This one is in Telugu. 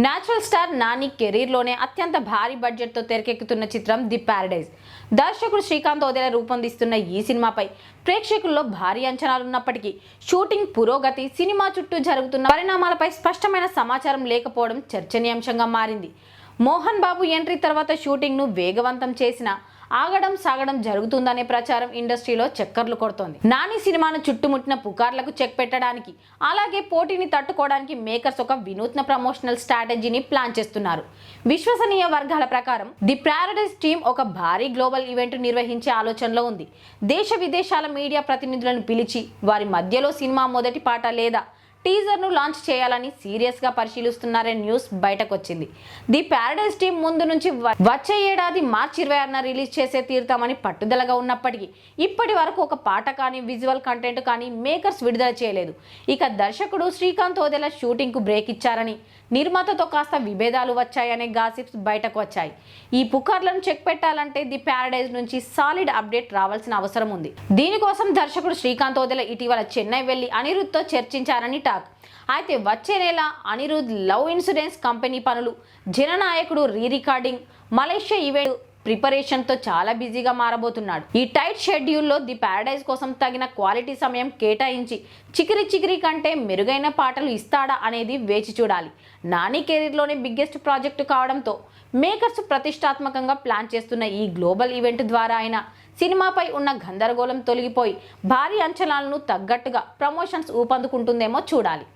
నేచురల్ స్టార్ నాని కెరీర్లోనే అత్యంత భారీ బడ్జెట్తో తెరకెక్కుతున్న చిత్రం ది ప్యారడైజ్. దర్శకుడు శ్రీకాంత్ ఓదెల రూపొందిస్తున్న ఈ సినిమాపై ప్రేక్షకుల్లో భారీ అంచనాలున్నప్పటికీ షూటింగ్ పురోగతి, సినిమా చుట్టూ జరుగుతున్న పరిణామాలపై స్పష్టమైన సమాచారం లేకపోవడం చర్చనీయాంశంగా మారింది. మోహన్ బాబు ఎంట్రీ తర్వాత షూటింగ్ను వేగవంతం చేసిన ఆగడం సాగడం జరుగుతుందనే ప్రచారం ఇండస్ట్రీలో చక్కర్లు కొడుతోంది. నాని సినిమాను చుట్టుముట్టిన పుకార్లకు చెక్ పెట్టడానికి, అలాగే పోటీని తట్టుకోవడానికి మేకర్స్ ఒక వినూత్న ప్రమోషనల్ స్ట్రాటజీని ప్లాన్ చేస్తున్నారు. విశ్వసనీయ వర్గాల ప్రకారం ది ప్యారడైజ్ టీమ్ ఒక భారీ గ్లోబల్ ఈవెంట్ నిర్వహించే ఆలోచనలో ఉంది. దేశ విదేశాల మీడియా ప్రతినిధులను పిలిచి వారి మధ్యలో సినిమా మొదటి పాట లేదా టీజర్ను లాంచ్ చేయాలని సీరియస్గా పరిశీలిస్తున్నారనే న్యూస్ బయటకు వచ్చింది. ది ప్యారడైజ్ టీం ముందు నుంచి వచ్చే ఏడాది మార్చి 26న రిలీజ్ చేసే తీరుతామని పట్టుదలగా ఉన్నప్పటికీ ఇప్పటి వరకు ఒక పాట కానీ విజువల్ కంటెంట్ కానీ మేకర్స్ విడుదల చేయలేదు. ఇక దర్శకుడు శ్రీకాంత్ ఓదెల షూటింగ్కు బ్రేక్ ఇచ్చారని, నిర్మాతతో కాస్త విభేదాలు వచ్చాయనే గాసిప్స్ బయటకు వచ్చాయి. ఈ పుకార్లను చెక్ పెట్టాలంటే ది ప్యారడైజ్ నుంచి సాలిడ్ అప్డేట్ రావాల్సిన అవసరం ఉంది. దీనికోసం దర్శకుడు శ్రీకాంత్ ఓదెల ఇటీవల చెన్నై వెళ్లి అనిరుద్ధ్తో చర్చించారని టాక్. అయితే వచ్చే నెల అనిరుద్ధ్ లవ్ ఇన్సూరెన్స్ కంపెనీ పనులు, జననాయకుడు రీ రికార్డింగ్, మలేషియా ఈవెంట్ ప్రిపరేషన్తో చాలా బిజీగా మారబోతున్నాడు. ఈ టైట్ షెడ్యూల్లో ది ప్యారడైజ్ కోసం తగిన క్వాలిటీ సమయం కేటాయించి చికిరి చికిరి కంటే మెరుగైన పాటలు ఇస్తాడా అనేది వేచి చూడాలి. నాని కెరీర్లోనే బిగ్గెస్ట్ ప్రాజెక్టు కావడంతో మేకర్స్ ప్రతిష్టాత్మకంగా ప్లాన్ చేస్తున్న ఈ గ్లోబల్ ఈవెంట్ ద్వారా అయినా సినిమాపై ఉన్న గందరగోళం తొలగిపోయి భారీ అంచనాలను తగ్గట్టుగా ప్రమోషన్స్ ఊపందుకుంటుందేమో చూడాలి.